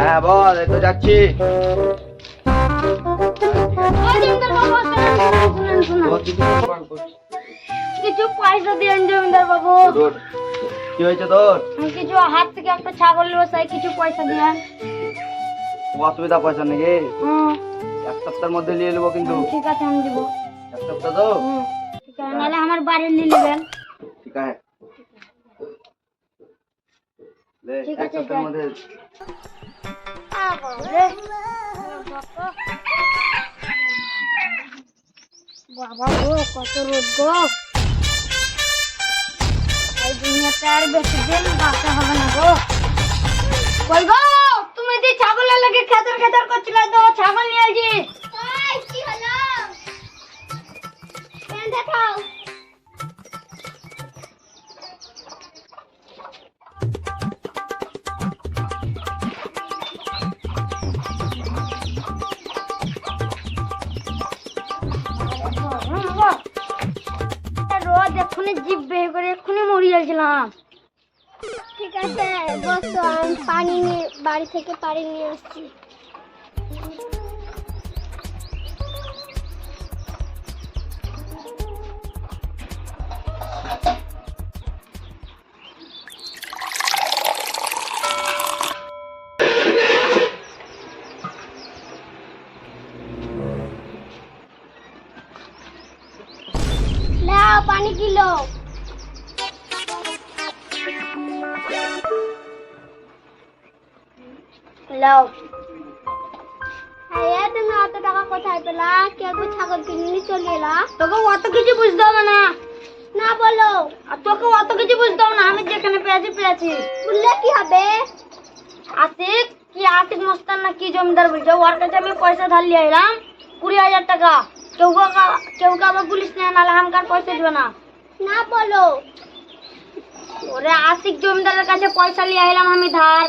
হ্যাঁ বল, এই তো যাচ্ছি। কিছু পয়সা দিয়েন জমিদার বাবু। কি হয়েছে তোর? কিছু হাত থেকে একটা ছাগল বসাই, কিছু পয়সা দিয়েন। অসুবিধা পয়সা নাকি? এক সপ্তাহের মধ্যে নিয়ে নেবো কিন্তু। ঠিক আছে, আমি দিব। এক সপ্তাহ তো? ঠিক আছে, নাহলে আমার বাড়ি নিয়ে নেবেন। ঠিক আছে, ঠিক এক আছে, সপ্তাহের মধ্যে। বাবা গো, কত রোদ গো! এই দুনিয়াতে আর বেশি দিন বাঁচা হবে না গো। কই গো, তুমি যে ছাগলের লাগে খেতর খেতর করছিলে, তো ছাগল নিয়ে আসি। কি হলো? কেন দেখাও? রোদ এক্ষুনি জিভ বের করে এক্ষুনি মরে যাচ্ছিলাম। ঠিক আছে বসো, আমি পানি নিয়ে বাড়ি থেকে পানি নিয়ে আসছি। লাও পানি কিলো। লাও। হ্যাঁ, তুমি অত টাকা কোথায় পেলা? কে গো ছাগল কিনে চলে এলা? তোকে অত কিছু বুঝতে হবে না। না বলো। আর তোকে অত কিছু বুঝতে হবে না, আমি যেখানে পেয়েছি পেয়েছি। বললে কি হবে? আতিক মস্তান না কি জমিদার বলছে, ওর কাছে আমি পয়সা ধার লিয়ে এলাম 20,000 টাকা। কেউ আবার পুলিশ নেয়, নাহলে আমাকে পয়সা দিবে না। না বলো। ওরে আতিক জমিদারের কাছে পয়সা লিয়ে এলাম আমি ধার।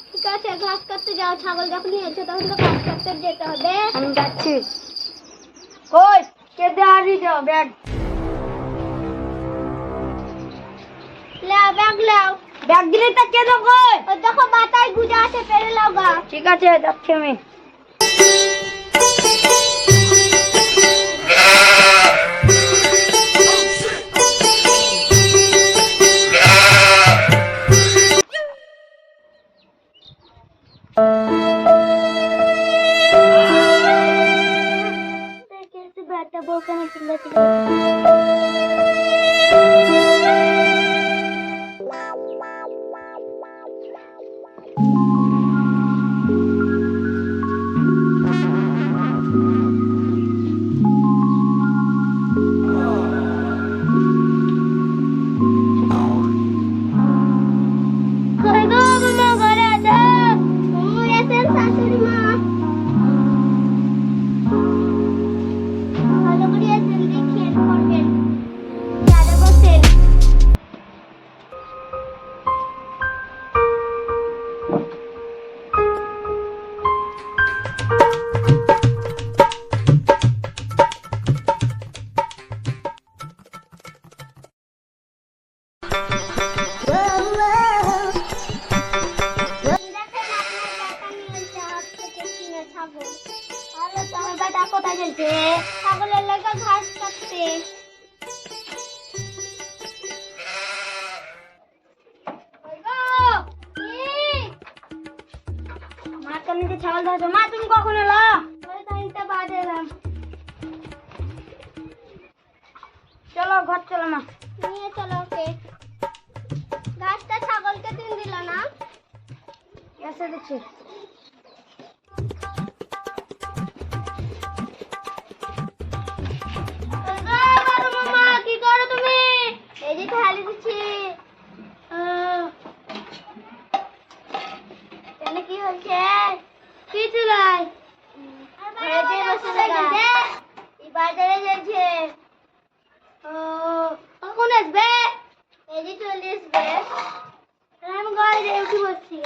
ঠিক আছে, ঘাস কাটতে যাও। ছাগল যখন নিয়েছো তখন তো ঘাস কাটতে যেতে হবে। আমি যাচ্ছি। কই কে দেয়ারি যাও ব্যাগ। লাও ব্যাগ লাও। ব্যাগ দিলে তা কে দাও? কই ওই দেখো বাতায় গুজা আছে, পেরে লাও গা। ঠিক আছে, যাচ্ছি আমি। बैठा बोलकर मैं चिल्लाती কোথায় গেছে? ছাগলের লাগা ঘাস কাটতে। মা কাছে ছাগল ধরছো। মা তুমি কখন এলা? বাজে এলাম। চলো ঘর চলো মা। নিয়ে চলো ওকে। ঘাসটা ছাগলকে তুমি দিল না? এসে দিচ্ছি। থালি দিচ্ছি। কি হয়েছে? কিছু নাই। বাজারে যাচ্ছে। কখন আসবে? এই যে চলে আসবে। আমি ঘরে উঠে বসছি।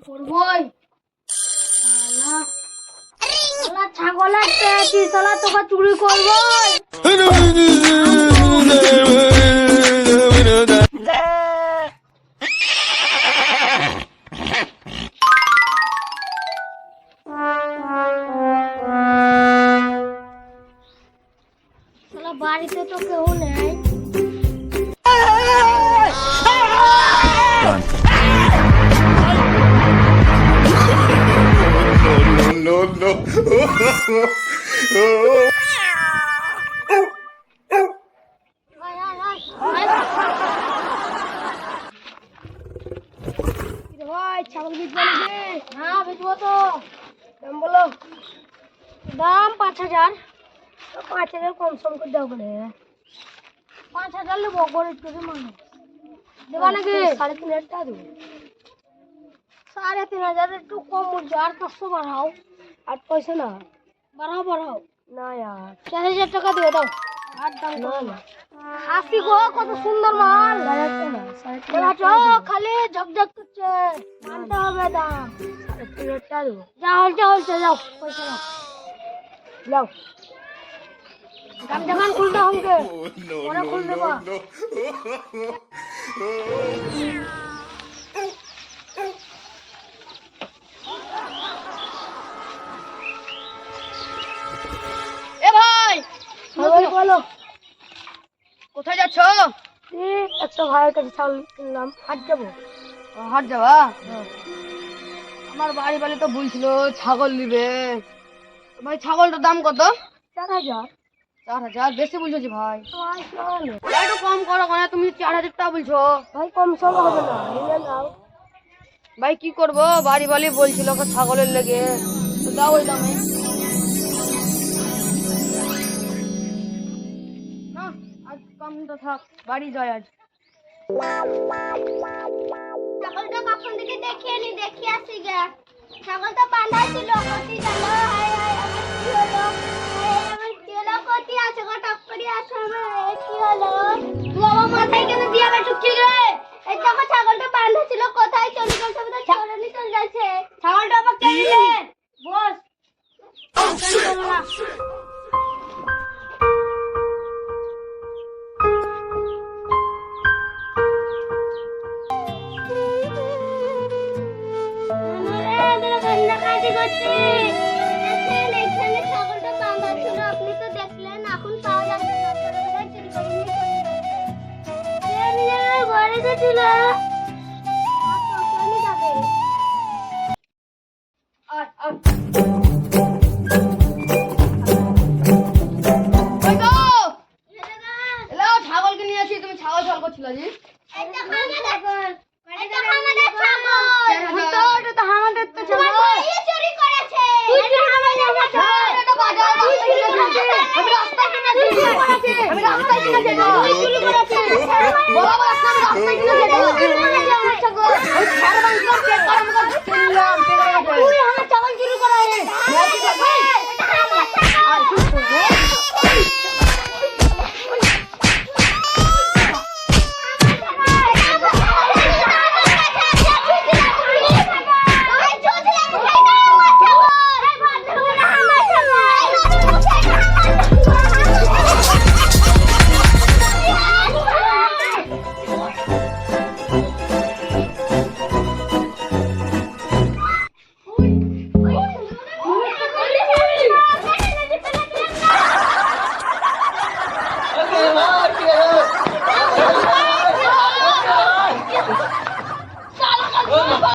করবই ছাগলের পেয়েছি শালা তোকে চুরি করবই শালা বাড়িতে তো কেউ নেই ভাই ছাগল বিকবো নাকি? হ্যাঁ বিকবো তো। দাম বলো। দাম 5,000। 5,000 কম সম করে দাও বলে 5,000 নেবো গরিব টুকু মানুষ দেবা নাকি 3,500 টাকা দেবো 3,500 একটু কম বলছো আর 500 বাড়াও আর পয়সা না বাড়াও না यार 4,000 টাকা দিও দাও আর দাম না খাসি গো কত সুন্দর মাল বলাছো খালি ঝকঝক করছে মানতে হবে দাম 3,500 টাকা দেবো যাও যাও পয়সা নাও যাও দোকান খুলতে হবে পরে খুল দেবো এ ভাই বলো কোথায় যাচ্ছ একটা ভাইয়ের কাছে চাল কিনলাম হাট যাবো হাট যাবা আমার বাড়ি বাড়ি তো বলছিল ছাগল নিবে ভাই ছাগলটার দাম কত 4,000 4,000 বেশি বলছো জি ভাই একটু কম করো কেন তুমি 4,000 টাকা বলছো ভাই কম সম হবে না নিলে নাও ভাই কি করব বাড়ি বাড়ি বলছিল ছাগলের লেগে তো দাও ওই দামে না আজ কম তো থাক বাড়ি যাই আজ ছাগলটা কখন থেকে দেখি আসি গে ছাগলটা বাঁধা ছিল কতি জানো হায় হায় আমার কি হলো কতি আছে গো টপকরি আছে আমার কি হলো তুই আমার মাথায় কেন দিয়া বেটুকি রে এই দেখো ছাগলটা বাঁধা ছিল কোথায় চলে গেছে বলে ছাগলটা চলে যাচ্ছে ছাগলটা আবার কে নিলে বস ছাগলটা বাঁধা ছিল আপনি তো দেখলেন এখন পাওয়া যাচ্ছে না ঘরে ছিল ছাগলকে নিয়ে আসি তুমি ছাগল ছাগল করছিল জি আমি